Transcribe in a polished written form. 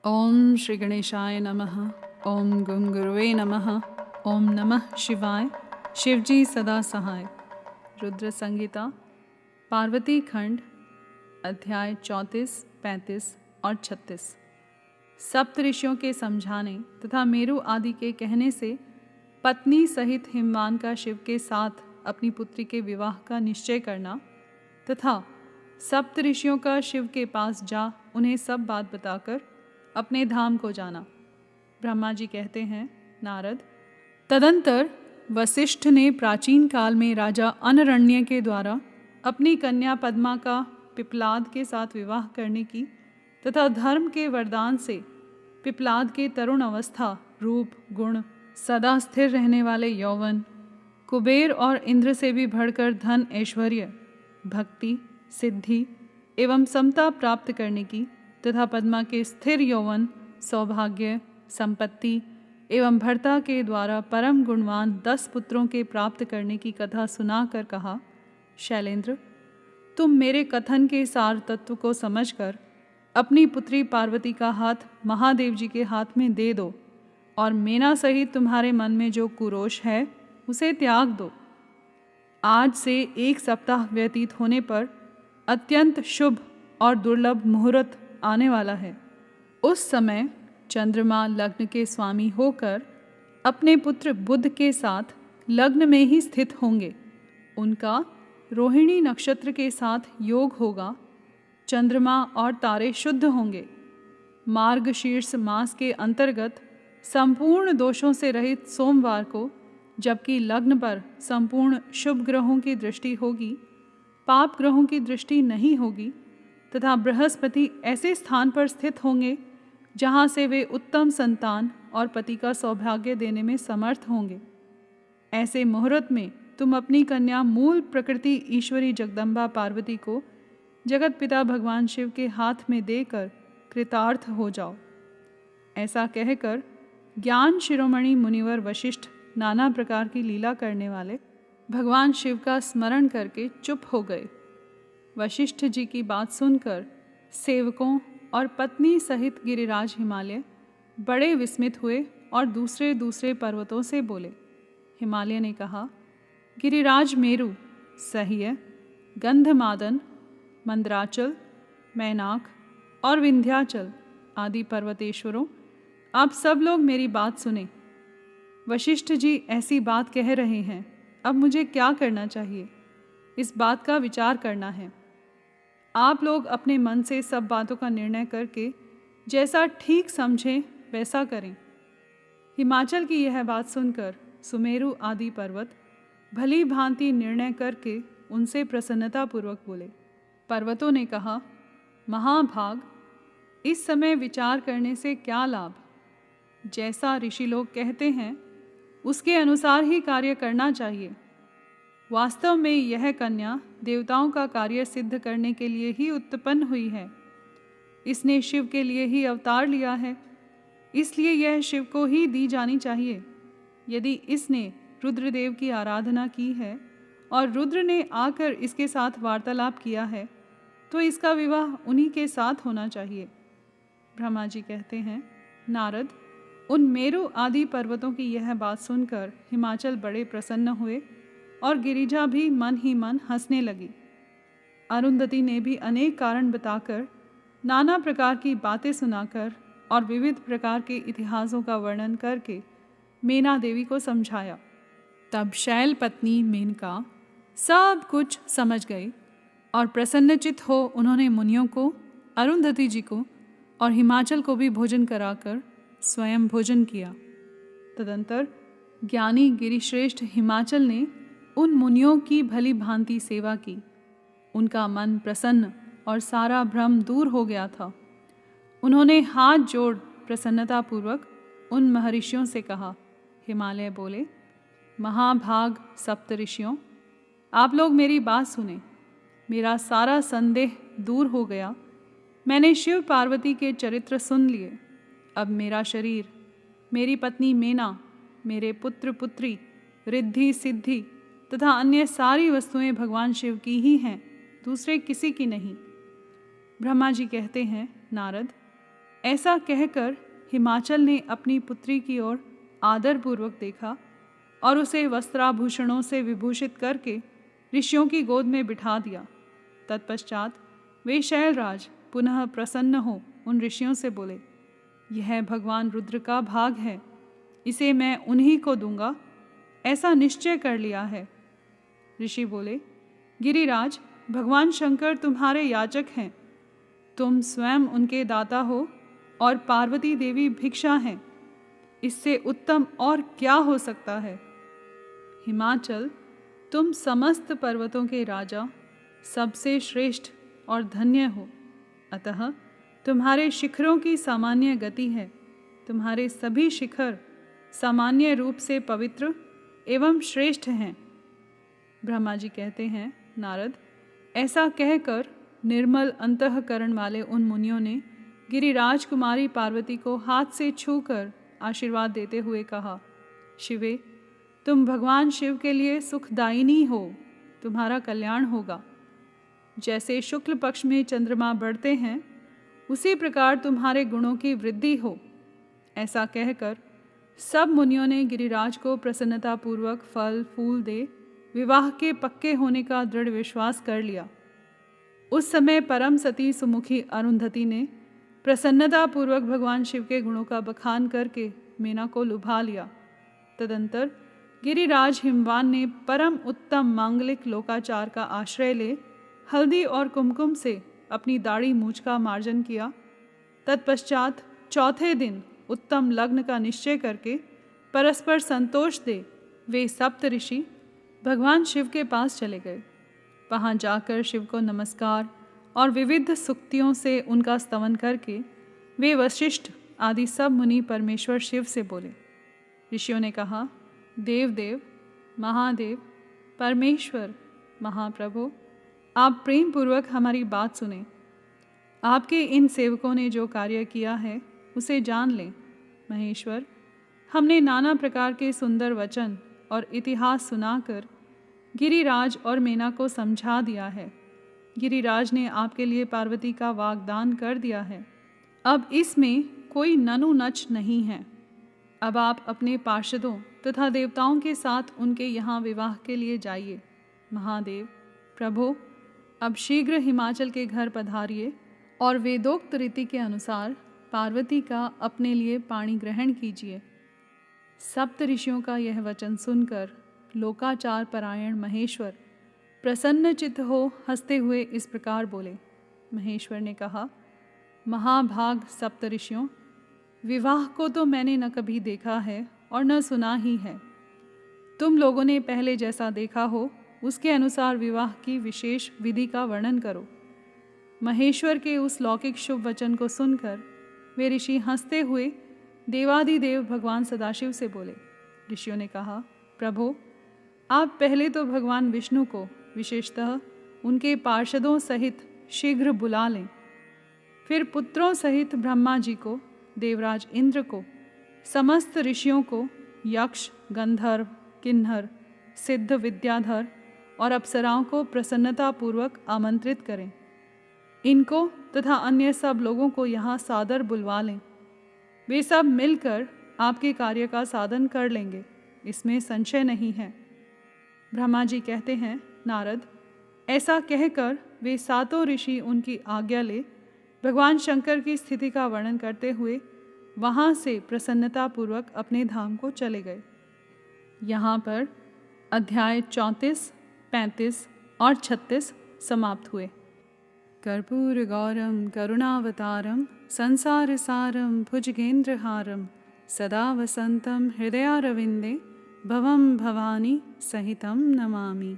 ओम श्री गणेशाय नमः। ओम गं गुरुवे नमः। ओम नमः शिवाय। शिवजी सदा सहाय। रुद्र संगीता पार्वती खंड अध्याय 34, 35 और 36। सप्त ऋषियों के समझाने तथा मेरु आदि के कहने से पत्नी सहित हिमवान का शिव के साथ अपनी पुत्री के विवाह का निश्चय करना तथा सप्त ऋषियों का शिव के पास जा उन्हें सब बात बताकर अपने धाम को जाना। ब्रह्मा जी कहते हैं, नारद, तदंतर वशिष्ठ ने प्राचीन काल में राजा अनरण्य के द्वारा अपनी कन्या पद्मा का पिपलाद के साथ विवाह करने की तथा धर्म के वरदान से पिपलाद के तरुण अवस्था, रूप, गुण, सदा स्थिर रहने वाले यौवन, कुबेर और इंद्र से भी बढ़कर धन, ऐश्वर्य, भक्ति, सिद्धि एवं समता प्राप्त करने की तथा पद्मा के स्थिर यौवन, सौभाग्य, संपत्ति एवं भर्ता के द्वारा परम गुणवान 10 पुत्रों के प्राप्त करने की कथा सुनाकर कहा, शैलेंद्र, तुम मेरे कथन के सार तत्व को समझकर अपनी पुत्री पार्वती का हाथ महादेव जी के हाथ में दे दो और मेना सहित तुम्हारे मन में जो कुरोष है उसे त्याग दो। आज से 1 सप्ताह व्यतीत होने पर अत्यंत शुभ और दुर्लभ मुहूर्त आने वाला है। उस समय चंद्रमा लग्न के स्वामी होकर अपने पुत्र बुध के साथ लग्न में ही स्थित होंगे। उनका रोहिणी नक्षत्र के साथ योग होगा। चंद्रमा और तारे शुद्ध होंगे। मार्गशीर्ष मास के अंतर्गत संपूर्ण दोषों से रहित सोमवार को, जबकि लग्न पर संपूर्ण शुभ ग्रहों की दृष्टि होगी, पाप ग्रहों की दृष्टि नहीं होगी तथा बृहस्पति ऐसे स्थान पर स्थित होंगे जहाँ से वे उत्तम संतान और पति का सौभाग्य देने में समर्थ होंगे। ऐसे मुहूर्त में तुम अपनी कन्या मूल प्रकृति ईश्वरी जगदम्बा पार्वती को जगत पिता भगवान शिव के हाथ में देकर कृतार्थ हो जाओ। ऐसा कहकर ज्ञान शिरोमणि मुनिवर वशिष्ठ नाना प्रकार की लीला करने वाले भगवान शिव का स्मरण करके चुप हो गए। वशिष्ठ जी की बात सुनकर सेवकों और पत्नी सहित गिरिराज हिमालय बड़े विस्मित हुए और दूसरे दूसरे पर्वतों से बोले। हिमालय ने कहा, गिरिराज मेरु, सह्य, गंधमादन, मंदराचल, मैनाक और विंध्याचल आदि पर्वतेश्वरों, आप सब लोग मेरी बात सुने। वशिष्ठ जी ऐसी बात कह रहे हैं, अब मुझे क्या करना चाहिए, इस बात का विचार करना है। आप लोग अपने मन से सब बातों का निर्णय करके जैसा ठीक समझें वैसा करें। हिमाचल की यह बात सुनकर सुमेरु आदि पर्वत भली भांति निर्णय करके उनसे प्रसन्नतापूर्वक बोले। पर्वतों ने कहा, महाभाग, इस समय विचार करने से क्या लाभ। जैसा ऋषि लोग कहते हैं उसके अनुसार ही कार्य करना चाहिए। वास्तव में यह कन्या देवताओं का कार्य सिद्ध करने के लिए ही उत्पन्न हुई है। इसने शिव के लिए ही अवतार लिया है, इसलिए यह शिव को ही दी जानी चाहिए। यदि इसने रुद्रदेव की आराधना की है और रुद्र ने आकर इसके साथ वार्तालाप किया है तो इसका विवाह उन्हीं के साथ होना चाहिए। ब्रह्मा जी कहते हैं, नारद, उन मेरु आदि पर्वतों की यह बात सुनकर हिमाचल बड़े प्रसन्न हुए और गिरिजा भी मन ही मन हंसने लगी। अरुंधति ने भी अनेक कारण बताकर, नाना प्रकार की बातें सुनाकर और विविध प्रकार के इतिहासों का वर्णन करके मेना देवी को समझाया। तब शैल पत्नी मेनका सब कुछ समझ गई और प्रसन्नचित हो उन्होंने मुनियों को, अरुंधति जी को और हिमाचल को भी भोजन कराकर स्वयं भोजन किया। तदंतर ज्ञानी गिरिश्रेष्ठ हिमाचल ने उन मुनियों की भली भांति सेवा की। उनका मन प्रसन्न और सारा भ्रम दूर हो गया था। उन्होंने हाथ जोड़ प्रसन्नतापूर्वक उन महर्षियों से कहा। हिमालय बोले, महाभाग सप्त ऋषियों, आप लोग मेरी बात सुने। मेरा सारा संदेह दूर हो गया। मैंने शिव पार्वती के चरित्र सुन लिए। अब मेरा शरीर, मेरी पत्नी मेना, मेरे पुत्र पुत्री, रिद्धि सिद्धि तथा अन्य सारी वस्तुएं भगवान शिव की ही हैं, दूसरे किसी की नहीं। ब्रह्मा जी कहते हैं, नारद, ऐसा कहकर हिमाचल ने अपनी पुत्री की ओर आदरपूर्वक देखा और उसे वस्त्राभूषणों से विभूषित करके ऋषियों की गोद में बिठा दिया। तत्पश्चात वे शैलराज पुनः प्रसन्न हो उन ऋषियों से बोले, यह भगवान रुद्र का भाग है, इसे मैं उन्हीं को दूंगा, ऐसा निश्चय कर लिया है। ऋषि बोले, गिरिराज, भगवान शंकर तुम्हारे याचक हैं, तुम स्वयं उनके दाता हो और पार्वती देवी भिक्षा हैं, इससे उत्तम और क्या हो सकता है। हिमाचल, तुम समस्त पर्वतों के राजा, सबसे श्रेष्ठ और धन्य हो, अतः तुम्हारे शिखरों की सामान्य गति है। तुम्हारे सभी शिखर सामान्य रूप से पवित्र एवं श्रेष्ठ हैं। ब्रह्मा जी कहते हैं, नारद, ऐसा कहकर निर्मल अंतःकरण वाले उन मुनियों ने गिरिराज कुमारी पार्वती को हाथ से छूकर आशीर्वाद देते हुए कहा, शिवे, तुम भगवान शिव के लिए सुखदायिनी हो, तुम्हारा कल्याण होगा। जैसे शुक्ल पक्ष में चंद्रमा बढ़ते हैं, उसी प्रकार तुम्हारे गुणों की वृद्धि हो। ऐसा कहकर सब मुनियों ने गिरिराज को प्रसन्नतापूर्वक फल फूल दे विवाह के पक्के होने का दृढ़ विश्वास कर लिया। उस समय परम सती सुमुखी अरुंधति ने प्रसन्नतापूर्वक भगवान शिव के गुणों का बखान करके मीना को लुभा लिया। तदंतर गिरिराज हिमवान ने परम उत्तम मांगलिक लोकाचार का आश्रय ले हल्दी और कुमकुम से अपनी दाढ़ी मूछ का मार्जन किया। तत्पश्चात चौथे दिन उत्तम लग्न का निश्चय करके परस्पर संतोष दे वे सप्त ऋषि भगवान शिव के पास चले गए। वहाँ जाकर शिव को नमस्कार और विविध सुक्तियों से उनका स्तवन करके वे वशिष्ठ आदि सब मुनि परमेश्वर शिव से बोले। ऋषियों ने कहा, देवदेव, महादेव, परमेश्वर, महाप्रभु, आप प्रेम पूर्वक हमारी बात सुने। आपके इन सेवकों ने जो कार्य किया है उसे जान लें। महेश्वर, हमने नाना प्रकार के सुंदर वचन और इतिहास सुनाकर गिरिराज और मीना को समझा दिया है। गिरिराज ने आपके लिए पार्वती का वाग्दान कर दिया है। अब इसमें कोई ननु नच नहीं है। अब आप अपने पार्षदों तथा देवताओं के साथ उनके यहाँ विवाह के लिए जाइए। महादेव, प्रभु, अब शीघ्र हिमाचल के घर पधारिए और वेदोक्त रीति के अनुसार पार्वती का अपने लिए पाणी ग्रहण कीजिए। सप्त ऋषियों का यह वचन सुनकर लोकाचार परायण महेश्वर प्रसन्न चित्त हो हंसते हुए इस प्रकार बोले। महेश्वर ने कहा, महाभाग सप्त ऋषियों, विवाह को तो मैंने न कभी देखा है और न सुना ही है। तुम लोगों ने पहले जैसा देखा हो उसके अनुसार विवाह की विशेष विधि का वर्णन करो। महेश्वर के उस लौकिक शुभ वचन को सुनकर वे ऋषि हंसते हुए देवादिदेव भगवान सदाशिव से बोले। ऋषियों ने कहा, प्रभु, आप पहले तो भगवान विष्णु को विशेषतः उनके पार्षदों सहित शीघ्र बुला लें, फिर पुत्रों सहित ब्रह्मा जी को, देवराज इंद्र को, समस्त ऋषियों को, यक्ष, गंधर्व, किन्नर, सिद्ध, विद्याधर और अप्सराओं को प्रसन्नतापूर्वक आमंत्रित करें। इनको तथा अन्य सब लोगों को यहाँ सादर बुलवा लें। वे सब मिलकर आपके कार्य का साधन कर लेंगे, इसमें संशय नहीं है। ब्रह्मा जी कहते हैं, नारद, ऐसा कहकर वे सातों ऋषि उनकी आज्ञा ले भगवान शंकर की स्थिति का वर्णन करते हुए वहाँ से प्रसन्नतापूर्वक अपने धाम को चले गए। यहाँ पर अध्याय 34, 35 और 36 समाप्त हुए। कर्पूर गौरम करुणावतारम संसार सारम भुजगेंद्रहारम सदा वसंतम हृदयारविंदे भवम भवानी सहितं नमामि।